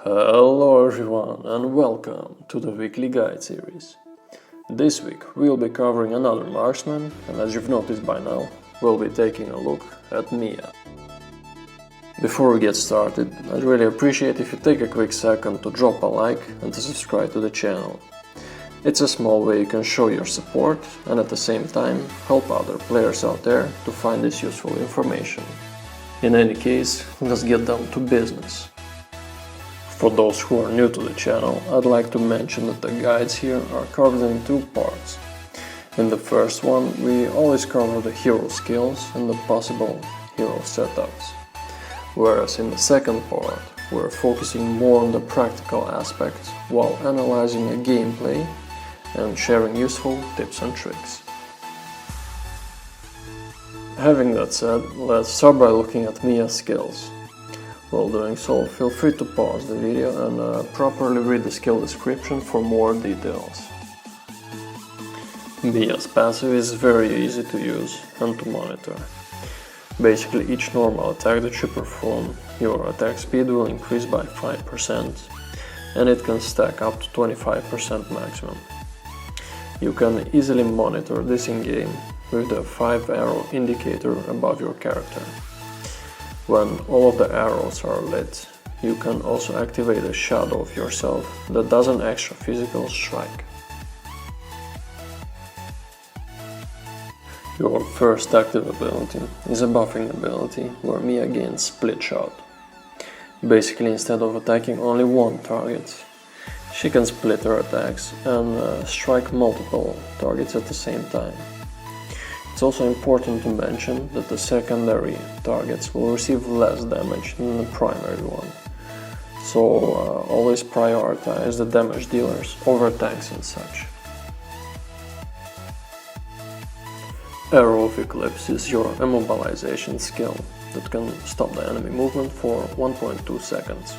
Hello everyone and welcome to the weekly guide series. This week we'll be covering another marksman, and as you've noticed by now, we'll be taking a look at Miya. Before we get started, I'd really appreciate if you take a quick second to drop a like and to subscribe to the channel. It's a small way you can show your support and at the same time help other players out there to find this useful information. In any case, let's get down to business. For those who are new to the channel, I'd like to mention that the guides here are covered in two parts. In the first one, we always cover the hero skills and the possible hero setups. Whereas in the second part, we're focusing more on the practical aspects while analyzing a gameplay and sharing useful tips and tricks. Having that said, let's start by looking at Miya's skills. While doing so, feel free to pause the video and properly read the skill description for more details. Miya's passive is very easy to use and to monitor. Basically, each normal attack that you perform, your attack speed will increase by 5%, and it can stack up to 25% maximum. You can easily monitor this in-game with the 5-arrow indicator above your character. When all of the arrows are lit, you can also activate a shadow of yourself that does an extra physical strike. Your first active ability is a buffing ability where Miya gains split shot. Basically, instead of attacking only one target, she can split her attacks and strike multiple targets at the same time. It's also important to mention that the secondary targets will receive less damage than the primary one, so always prioritize the damage dealers over tanks and such. Arrow of Eclipse is your immobilization skill that can stop the enemy movement for 1.2 seconds.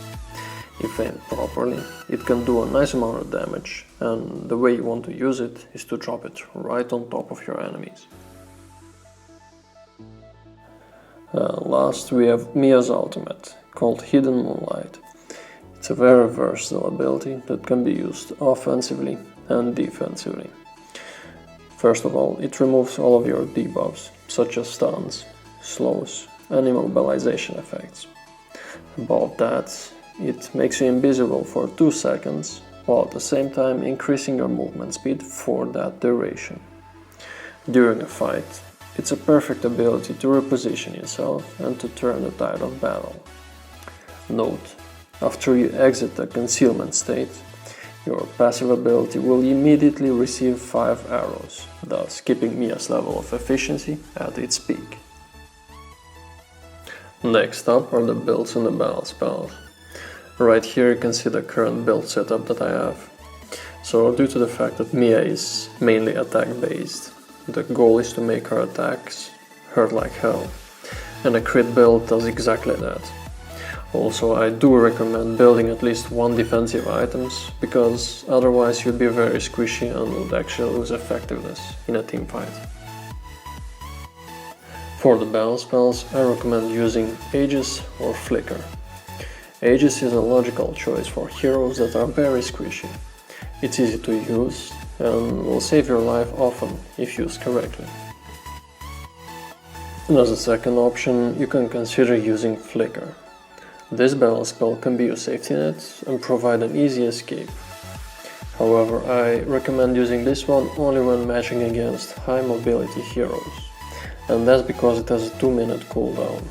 If aimed properly, it can do a nice amount of damage, and the way you want to use it is to drop it right on top of your enemies. Last we have Miya's ultimate, called Hidden Moonlight. It's a very versatile ability that can be used offensively and defensively. First of all, it removes all of your debuffs, such as stuns, slows, and immobilization effects. Above that, it makes you invisible for 2 seconds, while at the same time increasing your movement speed for that duration. During a fight, it's a perfect ability to reposition yourself and to turn the tide of battle. Note, after you exit the concealment state, your passive ability will immediately receive 5 arrows, thus keeping Miya's level of efficiency at its peak. Next up are the builds and the Battlespells. Right here you can see the current build setup that I have. So due to the fact that Miya is mainly attack based, the goal is to make her attacks hurt like hell, and a crit build does exactly that. Also, I do recommend building at least one defensive items, because otherwise you'd be very squishy and would actually lose effectiveness in a team fight. For the Battlespells, I recommend using Aegis or Flicker. Aegis is a logical choice for heroes that are very squishy. It's easy to use and will save your life often if used correctly. And as a second option, you can consider using Flicker. This Battlespell can be your safety net and provide an easy escape. However, I recommend using this one only when matching against high mobility heroes, and that's because it has a 2-minute cooldown,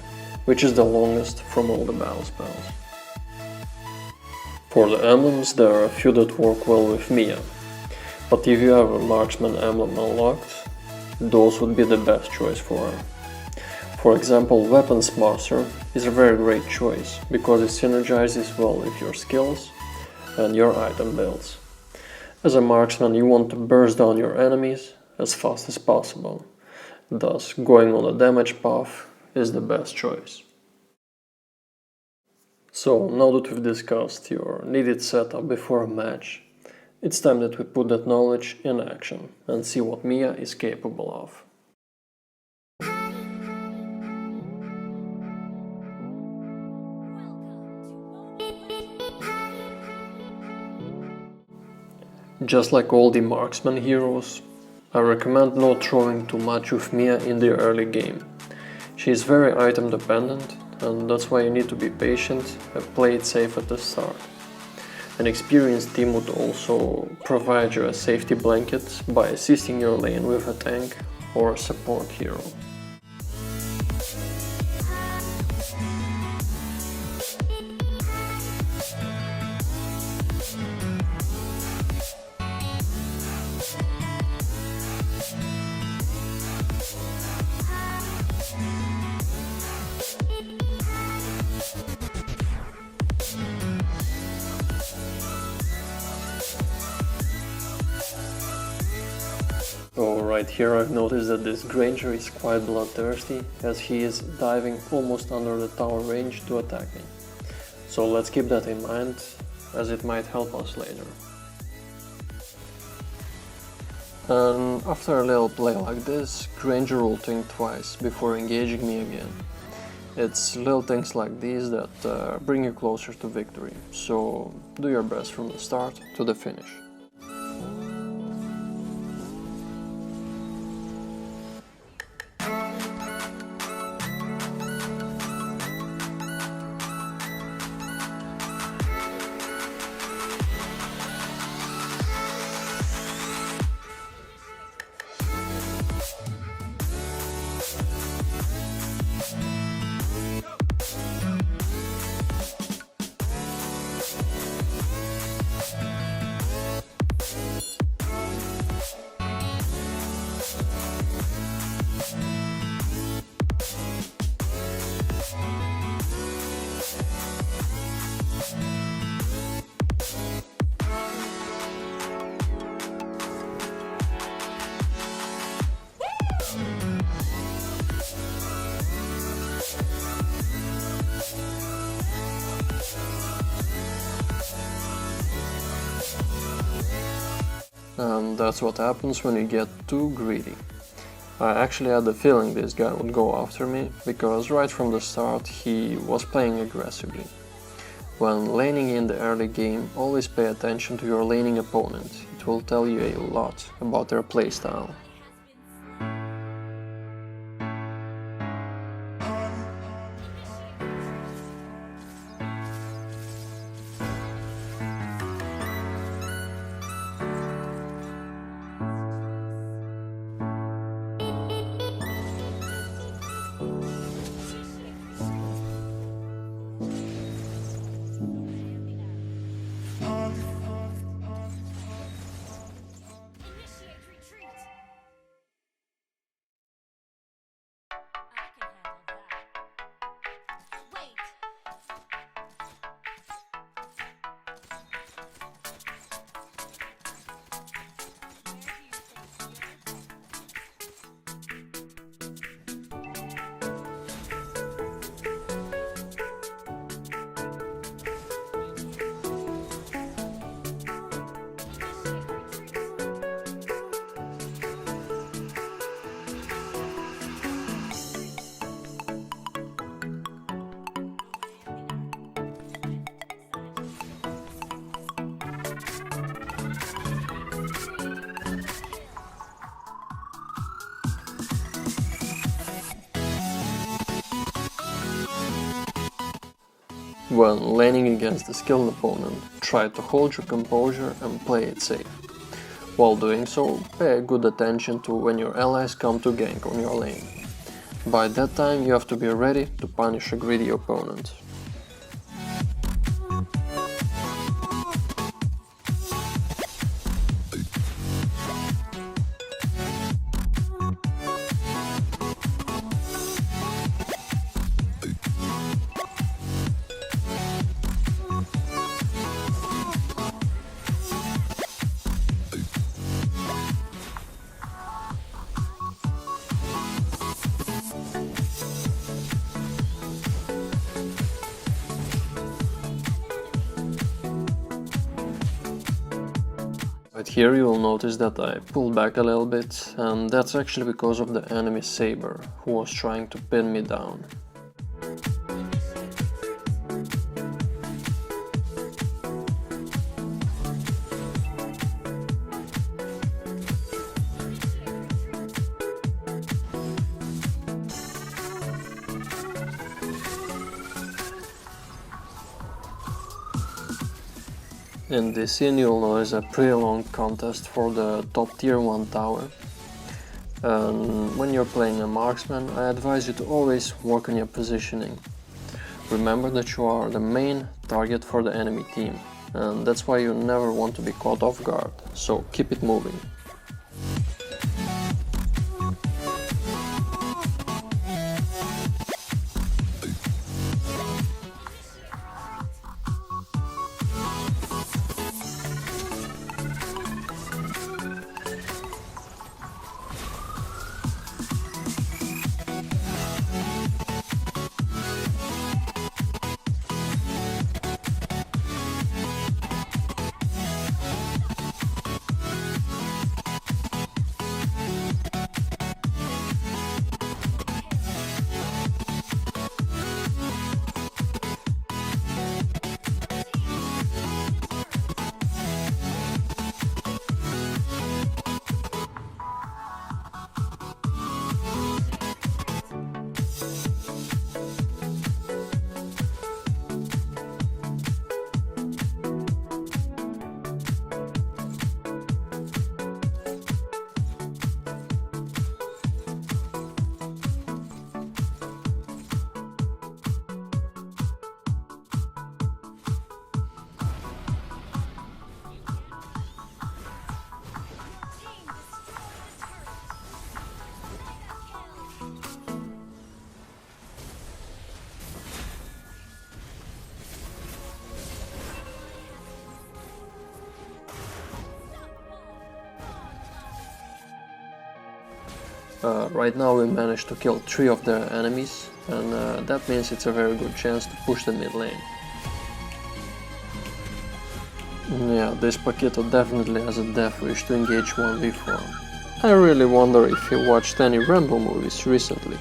which is the longest from all the Battlespells. For the emblems, there are a few that work well with Miya, but if you have a marksman emblem unlocked, those would be the best choice for her. For example, Weapons Master is a very great choice because it synergizes well with your skills and your item builds. As a marksman, you want to burst down your enemies as fast as possible, thus going on a damage path is the best choice. So now that we've discussed your needed setup before a match, it's time that we put that knowledge in action and see what Miya is capable of. Just like all the marksman heroes, I recommend not throwing too much with Miya in the early game. She is very item dependent, and that's why you need to be patient and play it safe at the start. An experienced team would also provide you a safety blanket by assisting your lane with a tank or support hero. Right here I've noticed that this Granger is quite bloodthirsty, as he is diving almost under the tower range to attack me. So let's keep that in mind, as it might help us later. And after a little play like this, Granger will think twice before engaging me again. It's little things like these that bring you closer to victory, so do your best from the start to the finish. And that's what happens when you get too greedy. I actually had the feeling this guy would go after me, because right from the start he was playing aggressively. When laning in the early game, always pay attention to your laning opponent, it will tell you a lot about their playstyle. When laning against a skilled opponent, try to hold your composure and play it safe. While doing so, pay good attention to when your allies come to gank on your lane. By that time you have to be ready to punish a greedy opponent. Right here you will notice that I pulled back a little bit, and that's actually because of the enemy saber, who was trying to pin me down. In this scene you'll notice a pretty long contest for the top tier 1 tower. And when you're playing a marksman, I advise you to always work on your positioning. Remember that you are the main target for the enemy team, and that's why you never want to be caught off guard, so keep it moving. Right now we managed to kill 3 of their enemies, and that means it's a very good chance to push the mid lane. Yeah, this Paquito definitely has a death wish to engage 1v4. I really wonder if he watched any Rambo movies recently.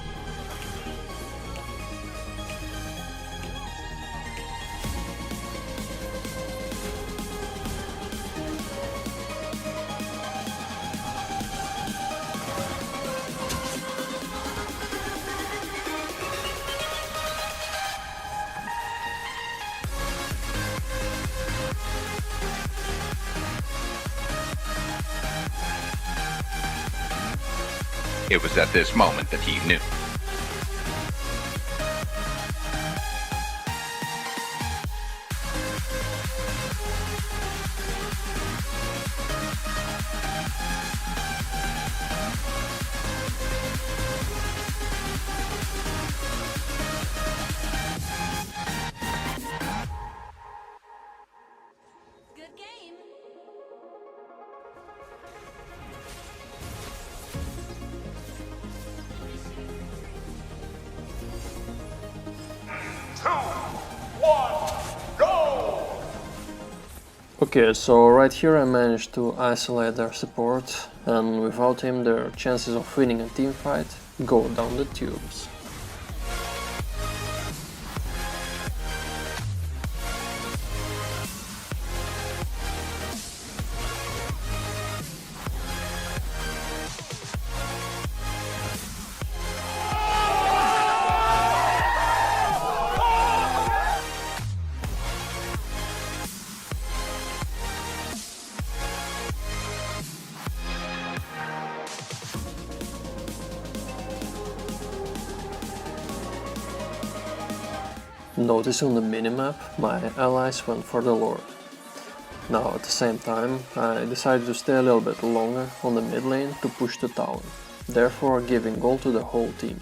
It was at this moment that he knew. Good game. Okay, so right here I managed to isolate their support, and without him their chances of winning a teamfight go down the tubes. Notice on the minimap, my allies went for the Lord. Now at the same time, I decided to stay a little bit longer on the mid lane to push the tower, therefore giving gold to the whole team.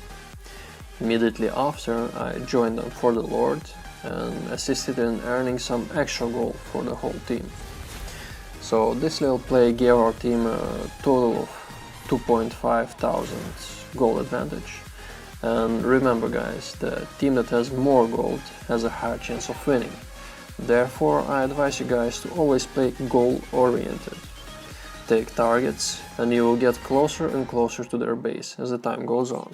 Immediately after, I joined them for the Lord and assisted in earning some extra gold for the whole team. So this little play gave our team a total of 2,500 gold advantage. And remember guys, the team that has more gold has a higher chance of winning. Therefore I advise you guys to always play goal oriented. take targets, and you will get closer and closer to their base as the time goes on.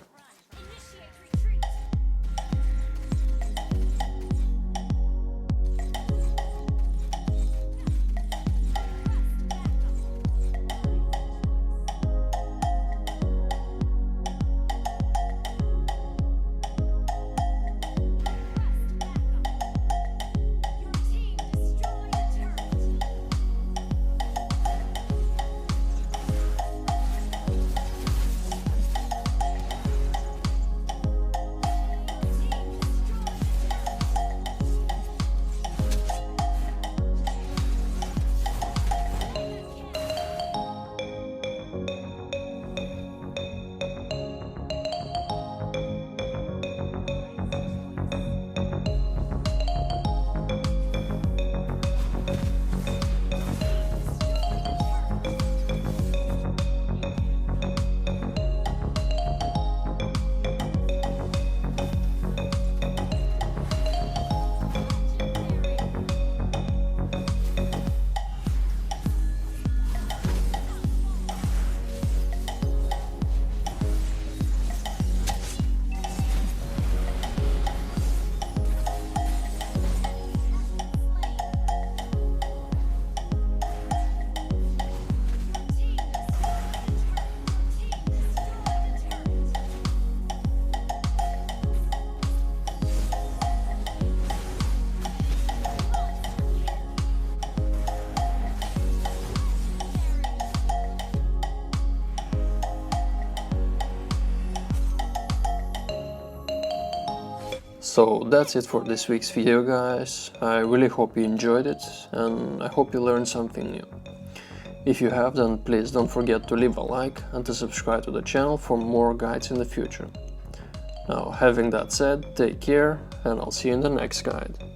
So that's it for this week's video, guys. I really hope you enjoyed it, and I hope you learned something new. If you have, then please don't forget to leave a like and to subscribe to the channel for more guides in the future. Now, having that said, take care, and I'll see you in the next guide.